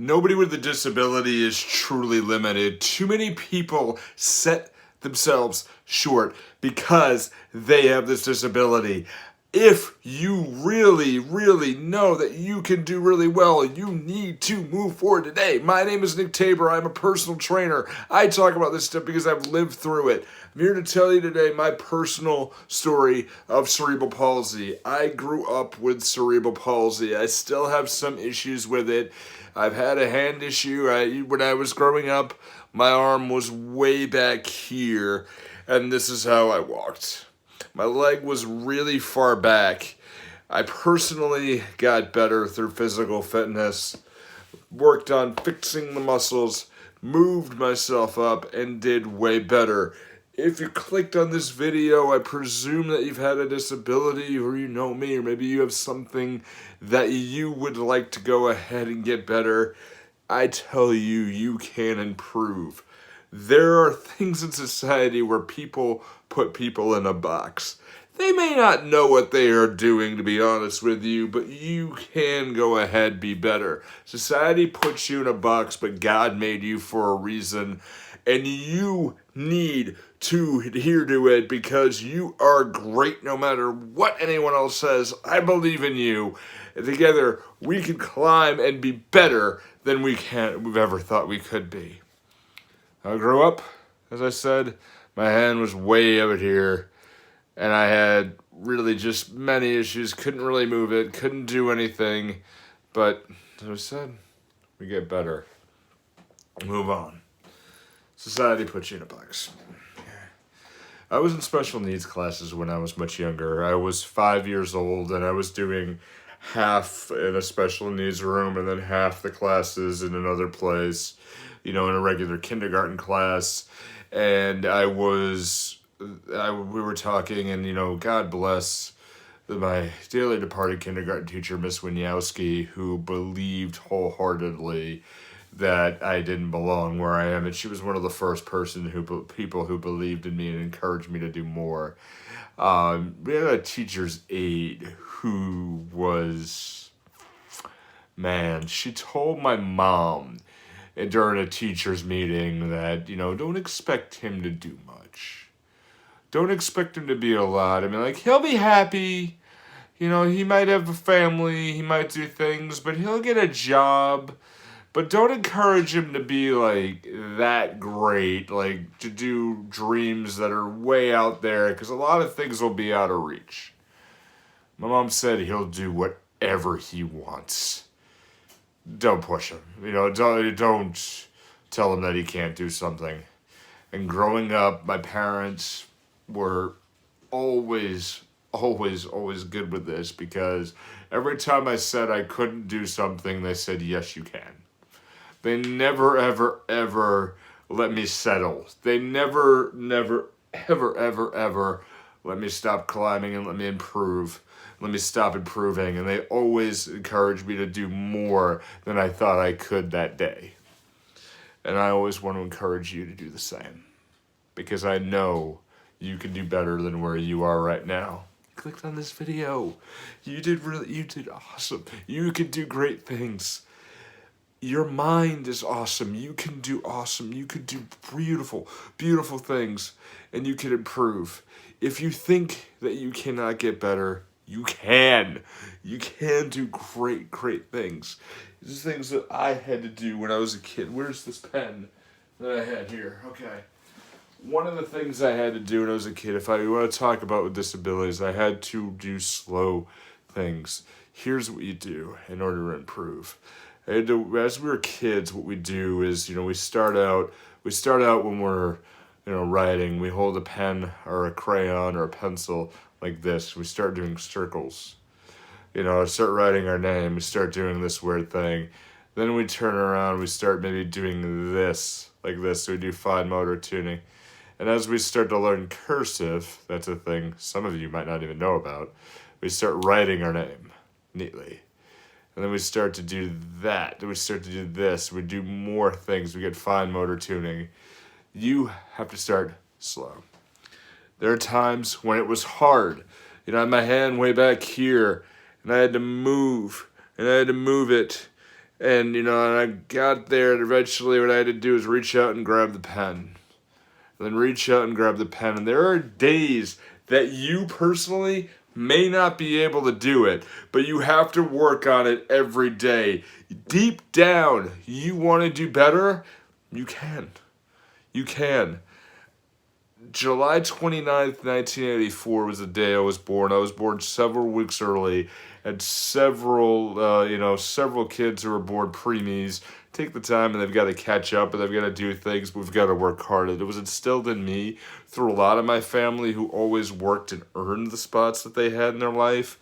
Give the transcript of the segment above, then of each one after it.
Nobody with a disability is truly limited. Too many people set themselves short because they have this disability. If you really, really know that you can do really well, you need to move forward today. My name is Nick Tabor. I'm a personal trainer. I talk about this stuff because I've lived through it. I'm here to tell you today my personal story of cerebral palsy. I grew up with cerebral palsy. I still have some issues with it. I've had a hand issue. When I was growing up, my arm was way back here, and this is how I walked. My leg was really far back. I personally got better through physical fitness, worked on fixing the muscles, moved myself up, and did way better. If you clicked on this video, I presume that you've had a disability, or you know me, or maybe you have something that you would like to go ahead and get better. I tell you, you can improve. There are things in society where people put people in a box. They may not know what they are doing, to be honest with you, but you can go ahead, be better. Society puts you in a box, but God made you for a reason, and you need to adhere to it because you are great no matter what anyone else says. I believe in you. And together, we can climb and be better than we've ever thought we could be. I grew up, as I said, my hand was way out here, and I had really just many issues, couldn't really move it, couldn't do anything, but as I said, we get better. Move on. Society puts you in a box. I was in special needs classes when I was much younger. I was 5 years old, and I was doing half in a special needs room and then half the classes in another place, in a regular kindergarten class. And we were talking, and, God bless my dearly departed kindergarten teacher, Miss Wieniawski, who believed wholeheartedly that I didn't belong where I am, and she was one of the first people who believed in me and encouraged me to do more. We had a teacher's aide who was, she told my mom during a teacher's meeting that, don't expect him to do much. Don't expect him to be a lot. He'll be happy. He might have a family, he might do things, but he'll get a job. But don't encourage him to be, that great, to do dreams that are way out there, because a lot of things will be out of reach. My mom said he'll do whatever he wants. Don't push him. Don't tell him that he can't do something. And growing up, my parents were always good with this, because every time I said I couldn't do something, they said, yes, you can. They never, ever, ever let me settle. They never, ever, ever, ever let me stop climbing and let me improve. Let me stop improving. And they always encouraged me to do more than I thought I could that day. And I always want to encourage you to do the same, because I know you can do better than where you are right now. You clicked on this video. You did awesome. You can do great things. Your mind is awesome. You can do awesome. You can do beautiful, beautiful things, and you can improve. If you think that you cannot get better, you can. You can do great, great things. These are things that I had to do when I was a kid. Where's this pen that I had here? Okay. One of the things I had to do when I was a kid, if I want to talk about with disabilities, I had to do slow things. Here's what you do in order to improve. As we were kids, what we do is, we start out when we're, writing, we hold a pen or a crayon or a pencil like this. We start doing circles, start writing our name. We start doing this weird thing. Then we turn around, we start maybe doing this, like this. So we do fine motor tuning. And as we start to learn cursive, that's a thing some of you might not even know about, we start writing our name neatly. And then we start to do that. Then we start to do this. We do more things. We get fine motor tuning. You have to start slow. There are times when it was hard. I had my hand way back here, and I had to move, and I had to move it. And, and I got there, and eventually what I had to do is reach out and grab the pen. And then reach out and grab the pen. And there are days that you personally may not be able to do it, but you have to work on it every day. Deep down, you want to do better? You can. You can. July 29th, 1984 was the day I was born. I was born several weeks early, and several kids who were born preemies take the time and they've got to catch up and they've got to do things, but we've got to work hard. It was instilled in me through a lot of my family who always worked and earned the spots that they had in their life.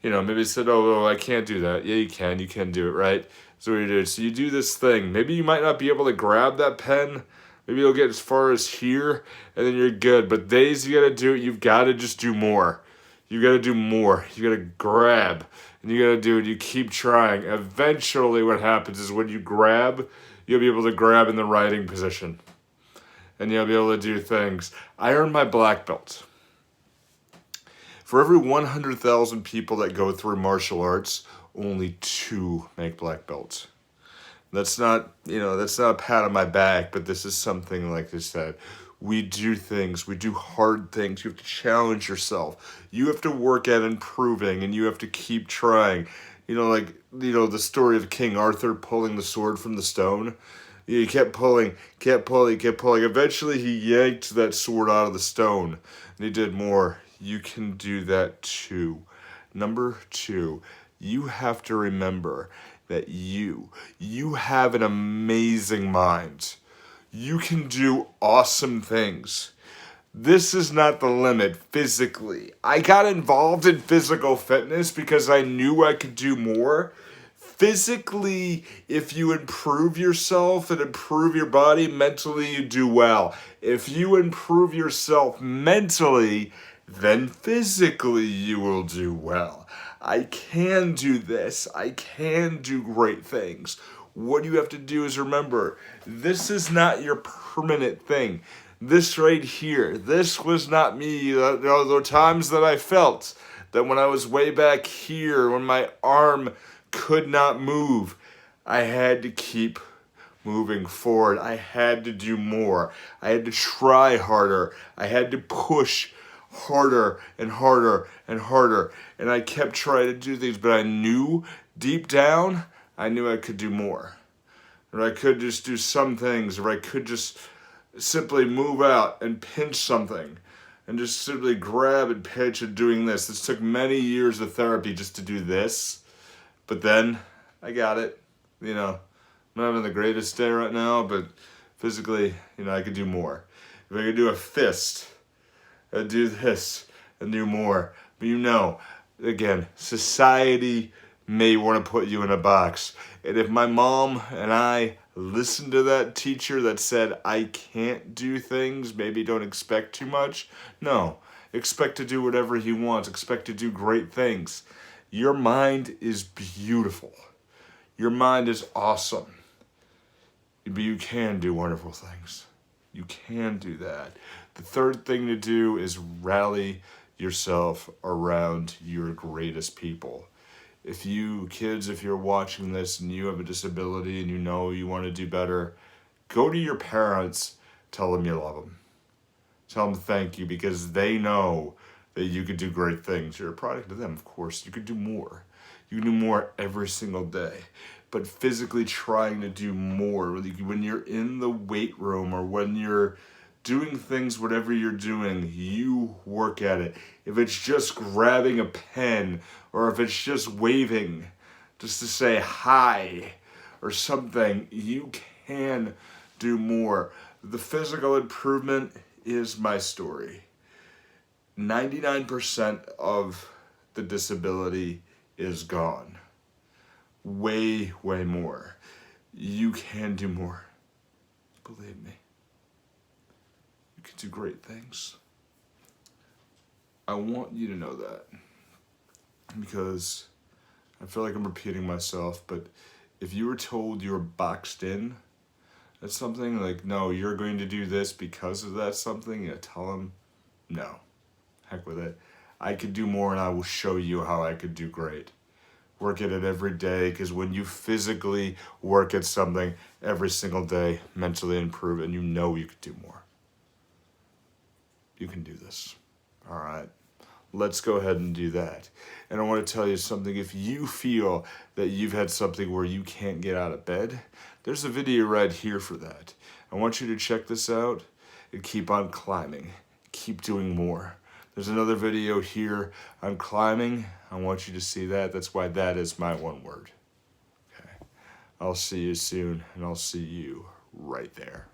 Maybe said, oh, I can't do that. Yeah, you can do it, right? So what you do. So you do this thing. Maybe you might not be able to grab that pen. Maybe you'll get as far as here, and then you're good. But days you gotta do it, you've gotta just do more. You gotta do more. You gotta grab, and you gotta do it. You keep trying. Eventually what happens is when you grab, you'll be able to grab in the writing position. And you'll be able to do things. I earned my black belt. For every 100,000 people that go through martial arts, only 2 make black belts. That's not a pat on my back, but this is something like I said. We do things, we do hard things. You have to challenge yourself. You have to work at improving, and you have to keep trying. The story of King Arthur pulling the sword from the stone. He kept pulling. Eventually, he yanked that sword out of the stone, and he did more. You can do that too. Number 2, you have to remember that you have an amazing mind. You can do awesome things. This is not the limit physically. I got involved in physical fitness because I knew I could do more. Physically, if you improve yourself and improve your body, mentally you do well. If you improve yourself mentally, then physically you will do well. I can do this. I can do great things. What you have to do is remember, this is not your permanent thing. This right here, this was not me. There were times that I felt that when I was way back here, when my arm could not move, I had to keep moving forward. I had to do more. I had to try harder. I had to push harder and harder and harder. And I kept trying to do things, but I knew deep down, I knew I could do more. Or I could just do some things, or I could just simply move out and pinch something. And just simply grab and pinch and doing this. This took many years of therapy just to do this. But then, I got it. I'm not having the greatest day right now, but physically, I could do more. If I could do a fist, I'd do this and do more. But again, society may want to put you in a box. And if my mom and I listened to that teacher that said, I can't do things, maybe don't expect too much. No, expect to do whatever he wants. Expect to do great things. Your mind is beautiful. Your mind is awesome. But you can do wonderful things. You can do that. The third thing to do is rally yourself around your greatest people. If you're watching this and you have a disability and you want to do better, go to your parents, tell them you love them. Tell them thank you, because they know that you could do great things. You're a product of them, of course. You could do more. You can do more every single day. But physically trying to do more, when you're in the weight room or when you're doing things, whatever you're doing, you work at it. If it's just grabbing a pen, or if it's just waving just to say hi or something, you can do more. The physical improvement is my story. 99% of the disability is gone. Way, way more. You can do more. Believe me. You can do great things. I want you to know that, because I feel like I'm repeating myself, but if you were told you were boxed in at something, like, no, you're going to do this because of that something, tell them, no, heck with it. I could do more, and I will show you how I could do great. Work at it every day, because when you physically work at something every single day, mentally improve, and you know you can do more. You can do this. All right. Let's go ahead and do that. And I want to tell you something. If you feel that you've had something where you can't get out of bed, there's a video right here for that. I want you to check this out and keep on climbing. Keep doing more. There's another video here on climbing. I want you to see that. That's why that is my one word. Okay. I'll see you soon, and I'll see you right there.